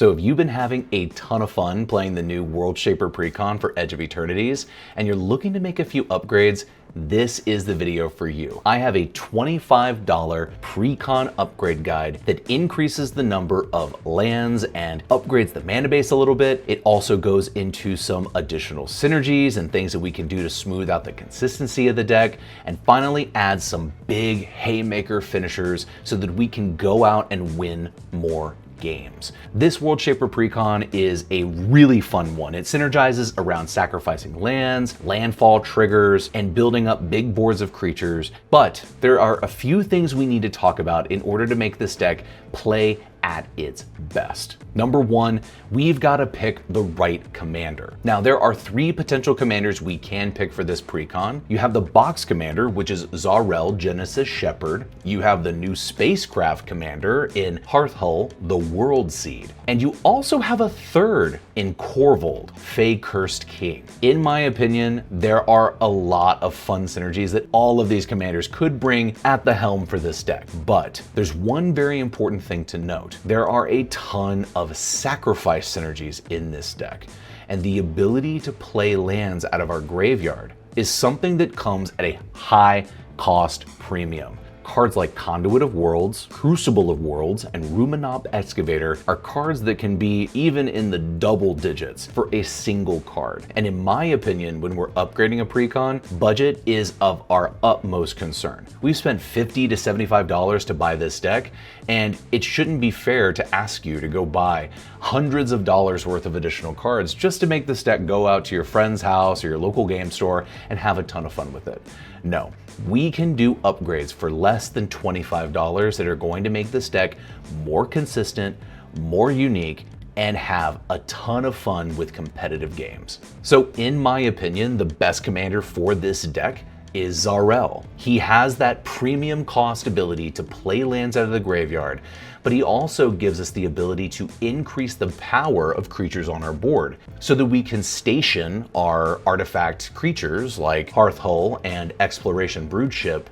So if you've been having a ton of fun playing the new World Shaper Precon for Edge of Eternities, and you're looking to make a few upgrades, this is the video for you. I have a $25 Precon upgrade guide that increases the number of lands and upgrades the mana base a little bit. It also goes into some additional synergies and things that we can do to smooth out the consistency of the deck, and finally adds some big haymaker finishers so that we can go out and win more games. This World Shaper Precon is a really fun one. It synergizes around sacrificing lands, landfall triggers, and building up big boards of creatures, but there are a few things we need to talk about in order to make this deck play at its best. Number one, we've got to pick the right commander. Now, there are three potential commanders we can pick for this Precon. You have the box commander, which is Szarel, Genesis Shepherd. You have the new spacecraft commander in Hearthhull, the World Seed. And you also have a third in Corvold, Fey Cursed King. In my opinion, there are a lot of fun synergies that all of these commanders could bring at the helm for this deck. But there's one very important thing to note. There are a ton of sacrifice synergies in this deck, and the ability to play lands out of our graveyard is something that comes at a high cost premium. Cards like Conduit of Worlds, Crucible of Worlds, and Ruminop Excavator are cards that can be even in the double digits for a single card. And in my opinion, when we're upgrading a Precon, budget is of our utmost concern. We've spent $50 to $75 to buy this deck, and it shouldn't be fair to ask you to go buy hundreds of dollars worth of additional cards just to make this deck go out to your friend's house or your local game store and have a ton of fun with it. No, we can do upgrades for less than $25 that are going to make this deck more consistent, more unique, and have a ton of fun with competitive games. So in my opinion, the best commander for this deck is Szarel. He has that premium cost ability to play lands out of the graveyard, but he also gives us the ability to increase the power of creatures on our board so that we can station our artifact creatures like Hearthhull and Exploration Broodship,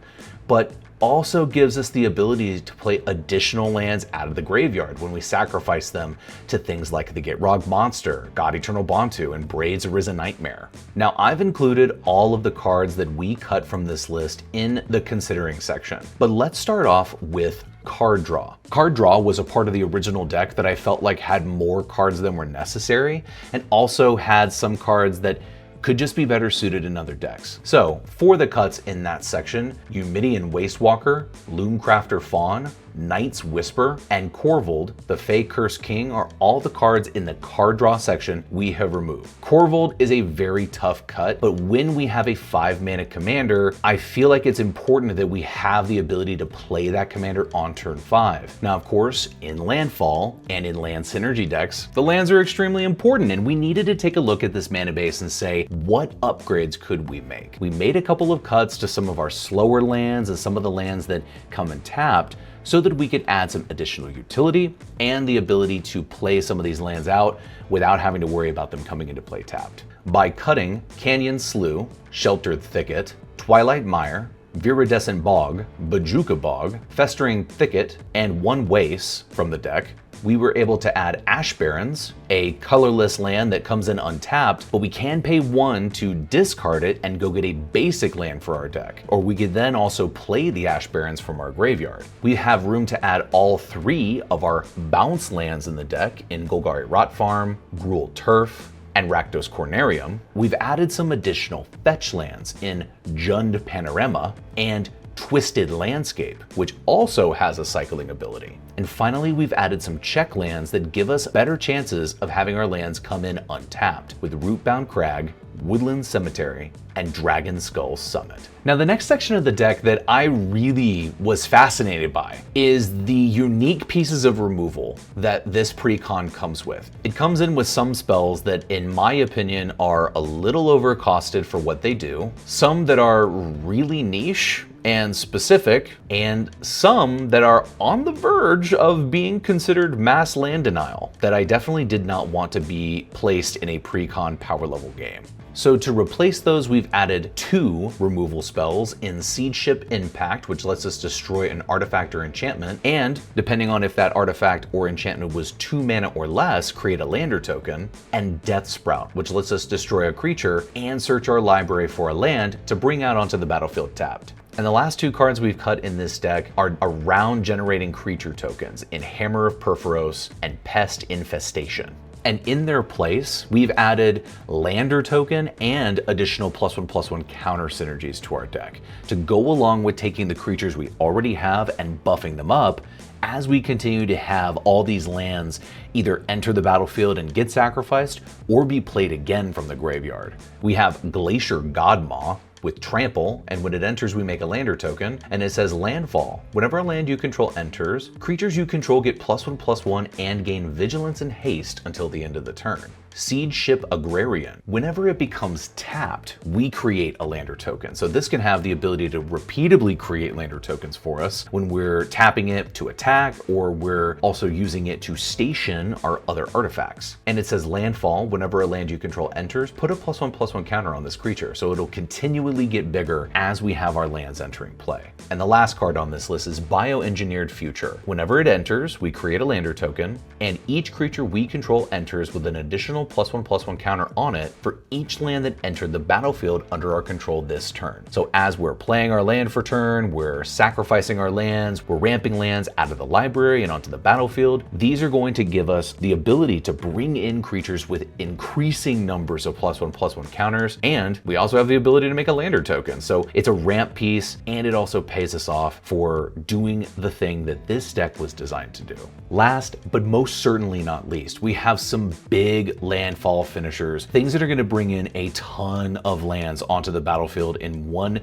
but also gives us the ability to play additional lands out of the graveyard when we sacrifice them to things like the Gitrog Monster, God Eternal Bontu, and Braid's Arisen Nightmare. Now, I've included all of the cards that we cut from this list in the considering section, but let's start off with card draw. Card draw was a part of the original deck that I felt like had more cards than were necessary, and also had some cards that could just be better suited in other decks. So for the cuts in that section, Eumidian Wastewalker, Loomcrafter Fawn, Knight's Whisper, and Corvold, the Fey Cursed King, are all the cards in the card draw section we have removed. Corvold is a very tough cut, but when we have a 5-mana commander, I feel like it's important that we have the ability to play that commander on turn 5. Now, of course, in landfall and in land synergy decks, the lands are extremely important, and we needed to take a look at this mana base and say, what upgrades could we make? We made a couple of cuts to some of our slower lands and some of the lands that come in tapped, so that we could add some additional utility and the ability to play some of these lands out without having to worry about them coming into play tapped. By cutting Canyon Slough, Sheltered Thicket, Twilight Mire, Viridescent Bog, Bajuka Bog, Festering Thicket, and one Waste from the deck, we were able to add Ash Barrens, a colorless land that comes in untapped, but we can pay 1 to discard it and go get a basic land for our deck. Or we could then also play the Ash Barrens from our graveyard. We have room to add all 3 of our bounce lands in the deck in Golgari Rot Farm, Gruul Turf, and Rakdos Cornerium. We've added some additional fetch lands in Jund Panorama and Twisted Landscape, which also has a cycling ability. And finally, we've added some check lands that give us better chances of having our lands come in untapped with Rootbound Crag, Woodland Cemetery, and Dragon Skull Summit. Now, the next section of the deck that I really was fascinated by is the unique pieces of removal that this Precon comes with. It comes in with some spells that, in my opinion, are a little overcosted for what they do, some that are really niche and specific, and some that are on the verge of being considered mass land denial that I definitely did not want to be placed in a Precon power level game. So to replace those, we've added 2 removal spells in Siege Ship Impact, which lets us destroy an artifact or enchantment, and depending on if that artifact or enchantment was 2 mana or less, create a lander token, and Death Sprout, which lets us destroy a creature and search our library for a land to bring out onto the battlefield tapped. And the last 2 cards we've cut in this deck are around generating creature tokens in Hammer of Perforos and Pest Infestation. And in their place, we've added Lander token and additional +1/+1 counter synergies to our deck to go along with taking the creatures we already have and buffing them up as we continue to have all these lands either enter the battlefield and get sacrificed or be played again from the graveyard. We have Glacier Godmaw with Trample, and when it enters we make a lander token, and it says Landfall. Whenever a land you control enters, creatures you control get +1/+1 and gain Vigilance and Haste until the end of the turn. Siege Ship Agrarian. Whenever it becomes tapped, we create a lander token. So this can have the ability to repeatedly create lander tokens for us when we're tapping it to attack, or we're also using it to station our other artifacts. And it says Landfall. Whenever a land you control enters, put a +1/+1 counter on this creature. So it'll continually get bigger as we have our lands entering play. And the last card on this list is Bioengineered Future. Whenever it enters, we create a lander token, and each creature we control enters with an additional +1/+1 counter on it for each land that entered the battlefield under our control this turn. So as we're playing our land for turn, we're sacrificing our lands, we're ramping lands out of the library and onto the battlefield, these are going to give us the ability to bring in creatures with increasing numbers of +1/+1 counters, and we also have the ability to make a lander token. So it's a ramp piece, and it also pays us off for doing the thing that this deck was designed to do. Last, but most certainly not least, we have some big landfall finishers, things that are going to bring in a ton of lands onto the battlefield in one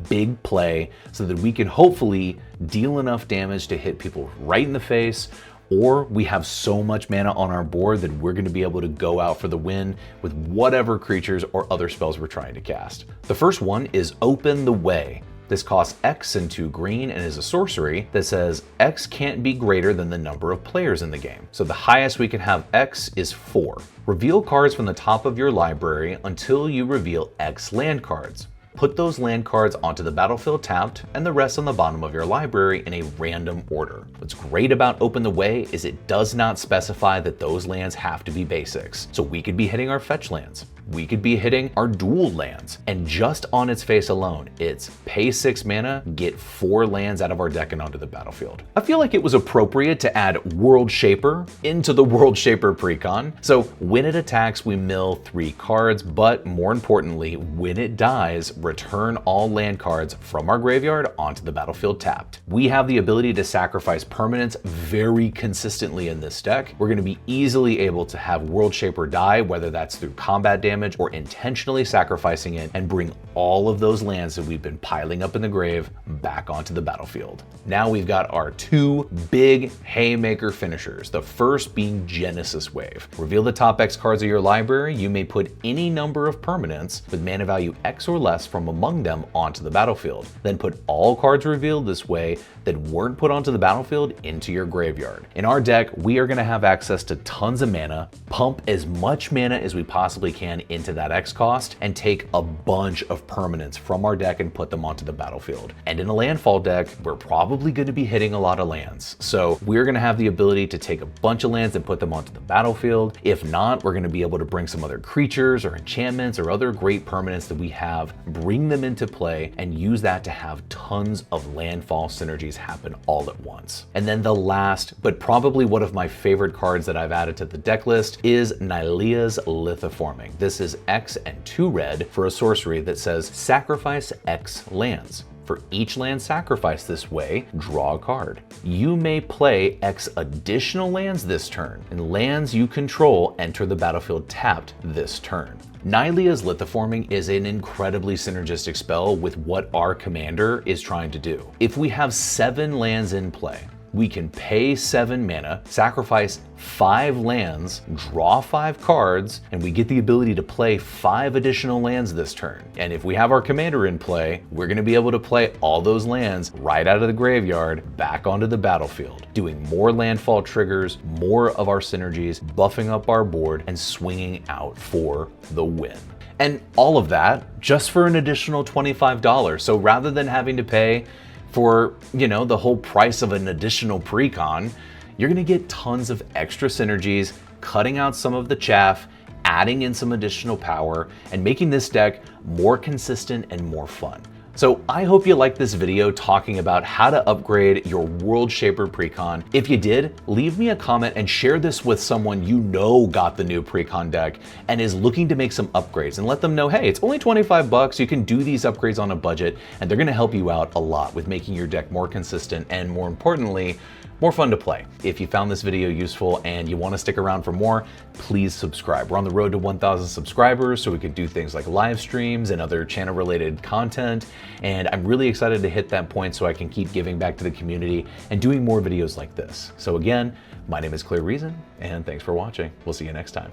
big play so that we can hopefully deal enough damage to hit people right in the face, or we have so much mana on our board that we're going to be able to go out for the win with whatever creatures or other spells we're trying to cast. The first one is Open the Way. This costs X and 2 green and is a sorcery that says X can't be greater than the number of players in the game. So the highest we can have X is 4. Reveal cards from the top of your library until you reveal X land cards. Put those land cards onto the battlefield tapped and the rest on the bottom of your library in a random order. What's great about Open the Way is it does not specify that those lands have to be basics. So we could be hitting our fetch lands. We could be hitting our dual lands, and just on its face alone, it's pay 6 mana, get 4 lands out of our deck and onto the battlefield. I feel like it was appropriate to add World Shaper into the World Shaper Precon. So when it attacks, we mill 3 cards, but more importantly, when it dies, return all land cards from our graveyard onto the battlefield tapped. We have the ability to sacrifice permanents very consistently in this deck. We're going to be easily able to have World Shaper die, whether that's through combat damage or intentionally sacrificing it, and bring all of those lands that we've been piling up in the grave back onto the battlefield. Now we've got our 2 big haymaker finishers, the first being Genesis Wave. Reveal the top X cards of your library. You may put any number of permanents with mana value X or less from among them onto the battlefield. Then put all cards revealed this way that weren't put onto the battlefield into your graveyard. In our deck, we are going to have access to tons of mana, pump as much mana as we possibly can into that X cost, and take a bunch of permanents from our deck and put them onto the battlefield. And in a landfall deck, we're probably going to be hitting a lot of lands. So we're going to have the ability to take a bunch of lands and put them onto the battlefield. If not, we're going to be able to bring some other creatures or enchantments or other great permanents that we have, bring them into play, and use that to have tons of landfall synergies happen all at once. And then the last, but probably one of my favorite cards that I've added to the deck list, is Nylea's Lithoforming. This is X and 2 red for a sorcery that says sacrifice X lands. For each land sacrificed this way, draw a card. You may play X additional lands this turn, and lands you control enter the battlefield tapped this turn. Nylea's Lithoforming is an incredibly synergistic spell with what our commander is trying to do. If we have 7 lands in play, we can pay 7 mana, sacrifice 5 lands, draw 5 cards, and we get the ability to play 5 additional lands this turn. And if we have our commander in play, we're going to be able to play all those lands right out of the graveyard back onto the battlefield, doing more landfall triggers, more of our synergies, buffing up our board, and swinging out for the win. And all of that just for an additional $25. So rather than having to pay for, the whole price of an additional precon, you're gonna get tons of extra synergies, cutting out some of the chaff, adding in some additional power, and making this deck more consistent and more fun. So I hope you liked this video talking about how to upgrade your World Shaper Precon. If you did, leave me a comment and share this with someone you know got the new Precon deck and is looking to make some upgrades, and let them know, hey, it's only 25 bucks. You can do these upgrades on a budget, and they're gonna help you out a lot with making your deck more consistent and, more importantly, more fun to play. If you found this video useful and you want to stick around for more, please subscribe. We're on the road to 1,000 subscribers, so we could do things like live streams and other channel related content. And I'm really excited to hit that point so I can keep giving back to the community and doing more videos like this. So again, my name is Clear Reason, and thanks for watching. We'll see you next time.